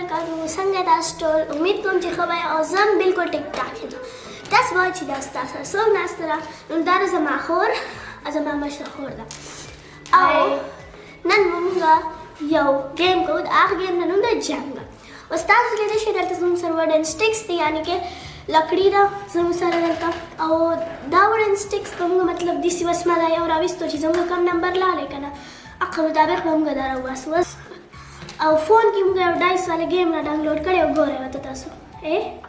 وبرکاته. څنګه تاسو ټول؟ امید کوم چې ښه وئ او زه هم بالکل ټیک ټاک یم. تاسو وایئ چې دا ستاسو سره څوک ناسته ده؟ نو دا زما خور زما مشره خور ده او نن موږ یو ګیم کوو. د هغه ګیم نه نوم ده جنګا. اوس تاسو لیدلی شئ دلته زموږ سره وډن سټیکس دي، یعنې کې لکړي ده زموږ سره دلته. او دا وډن سټیکس به موږ مطلب داسې وسمه ده یو راویستو چې زموږ کم نمبر لاړی که نه هغه مطابق به موږ دا راوباسو. او فون کې موږ یو ډایس والا ګیم را ډاونلوډ کړی او ګورئ ورته تاسو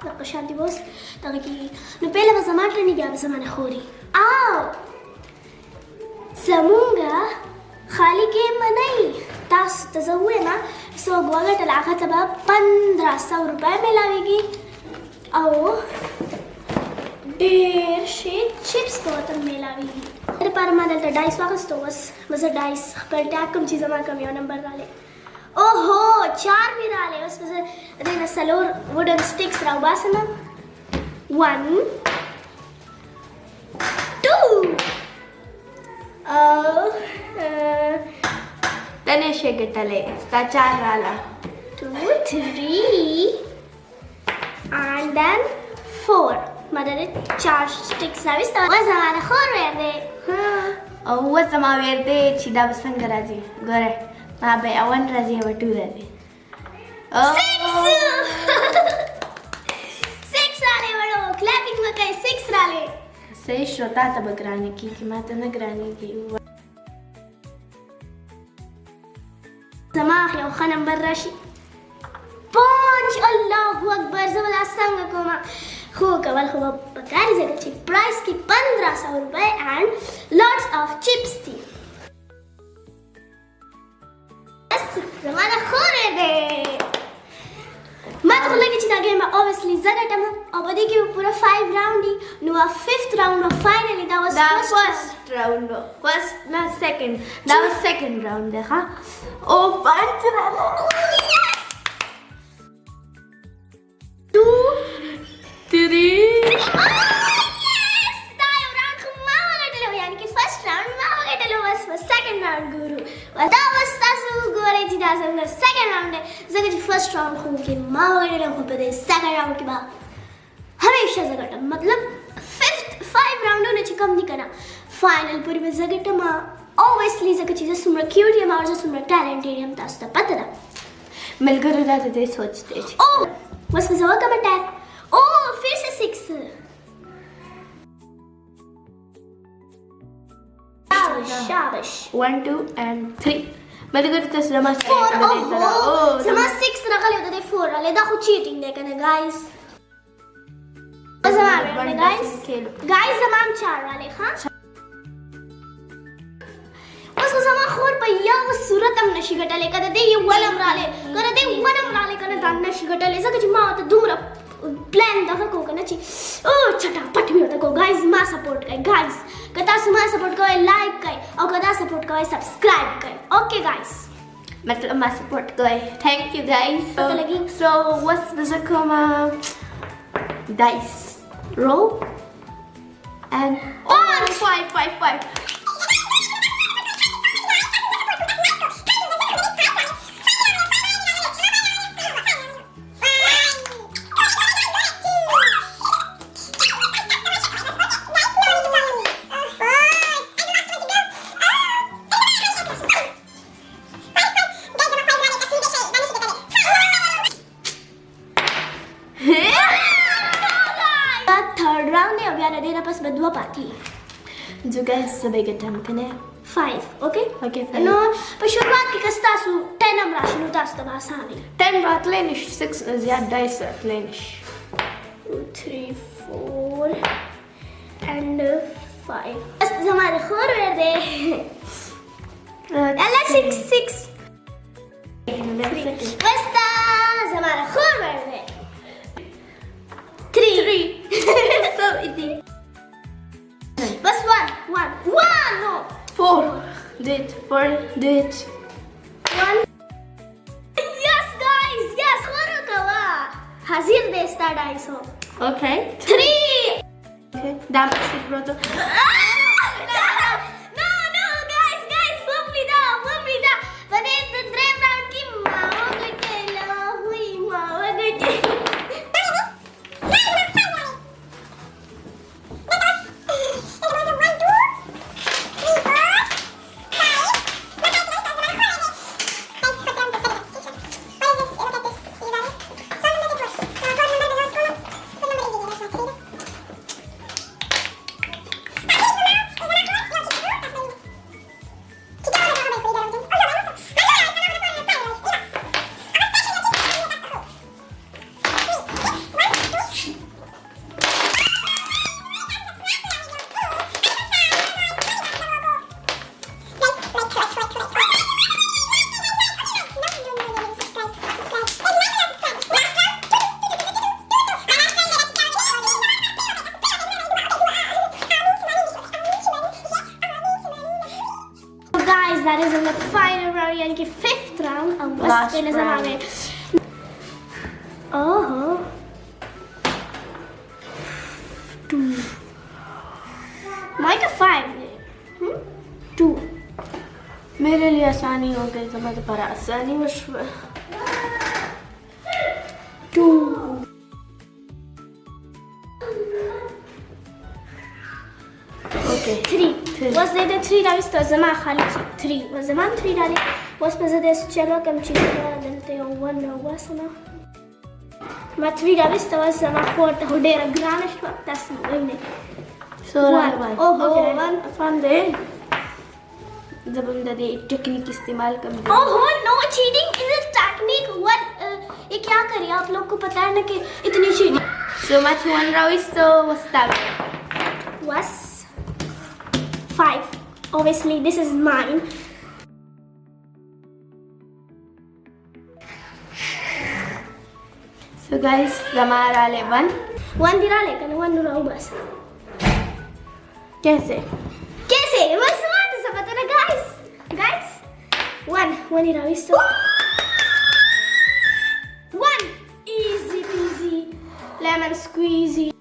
دغه شانتې به اوس دغه کېږي. نو پهله به زما ټرن وي، بیا به زما نه خوري. او زمونږ خالي ګیم به نه وي، تاسو ته زه ووایم څوک وګټل هغه ته به 1500 روپۍ میلاویږي او ډېر شي چپس به ورته میلاویږي. دې لپاره ما دلته ډایس واخیستو. اوس به زه ډایس خپل ټاک کړم چې زما کوم یو نمبر رالی. اوهو 4 مې رالی. اوس به زه دې نه 4 وډن سټیکس راوباسم. 1 2 ته نه شې ګټلی، ستا 4 راله. 2 3 and then 4 ما دې 4 سټیکس راویسته. اوس زما د خور ویر دی. او اوس زما ویر دی چې دا به څنګه راځي. ګورئ ما به 1 راځي او 2 راځي. 6 رالی وړو. کلاپینګ وکړئ. 6 رالی. صحیح شو، تا ته به ګرانې کېږي، ما ته نه ګرانېږي. زما یو ښه نمبر راشي 5. الله اکبر. زه به دا څنګه کوم؟ خو کول خو به پکار یې ځکه چې پرایس کې 1500 روپۍ and lots of chips دي. زما د خورې دی. ما ته خو لګي چې دا ګیم به obviously زه ګټم او په دې کې به پوره 5 راوند دي. نو 5th راوند به فاینلي دا was first round. First نه second. دا was second round دی ښه. او 5 راله. 2 3 دا یو راوند خو ما وګټلی و، یعنې کې فرست راوند ما وګټلی و. بس په سیکنډ راوند ګورو. دا اوس تاسو وګورئ چې دا زموږ سیکنډ راوند دی، ځکه چې فرست راوند خو کې ما وګټلی خو په دې سیکنډ راوند کې به همیشه زه ګټم. مطلب 5 راوندونه چې کم دي که نه فاینل پورې به زه ګټم obviously، ځکه چې زه څومره کیوټ یم او زه څومره ټیلنټډ یم تاسو ته پته ده. ملګرو دا د دې سوچ دی چې اوس به زه وکړم اټیک. फिर से 6 शाबाश 1 2 and 3 ملګرو تاسو زما 4 زما 6 راغلی او د 4 راغلی. دا خو چیټینګ دی که نه ګایز؟ زما راغلی ګایز زما هم 4 راغلی. ښه اوس خو زما خور په یو صورت هم نشي ګټلی، که د دې یو ولم راغلی که د دې ونم راغلی که نه دا نشي ګټلی، ځکه چې ما ورته دومره پلان دغه کو که نه چې چټاپټ مې ورته کو. ګایز ما سپورټ کوئ. ګایز که تاسو ما سپورټ کوئ لایک کوئ او که دا سپورټ کوئ سبسکرایب کوئ. اوکې ګایز مطلب ما سپورټ کوئ. تھینک یو ګایز. پته لګي. سو اوس به زه کوم ډایس رول and 5 third round है. अब यार अरे ना बस बदवा पाती जो गाइस सब एक टाइम कने 5 ओके 5 नो पर शुरुआत की कस्ता सु 10 हम राशि नु तास तबा सामी 10 रात लेनिश 6 ज्यादा डाइस रात लेनिश 2 3 4 and 5 बस हमारे खोर वर दे अल्लाह 6 बस ता हमारे खोर वर दे 3 so easy. बस 1 no 4 did 1 yes guys yes खोरो कवा हाजिर they start iso okay 3 okay damn it bro to no guys put me down but it's the dream round की माओ के लो हुई यानी कि 5th राउंड अब बस Last पे नजर आ round. गए ओहो 2 माइक 5 2 मेरे लिए आसानी हो गई तो मैं दोबारा आसानी वश 2 ओके 3 was there the 3 राविस तो जमा खाली 3 was zaman 3 डाले was पे ज़्यादा चलो कम चीज़ डालते हो 1 हुआ सुना ما 3 راविس तो was जमा 4 तो डेरा ग्रानिश वक्त तस्वीर सो One. Oh, one. फन दे जब हम दे टेक्निक इस्तेमाल कर ओहो no cheating in this technique what ये क्या करिए आप लोग को पता है ना कि इतनी cheating so much one rice तो वस्ता was 5 obviously this is mine so guys हमारा ले 1 दिला लेकिन 1 नुराऊ बस कैसे कैसे बस बात से पता ना गाइस 1 दिला इस तो 1 easy peasy lemon squeezy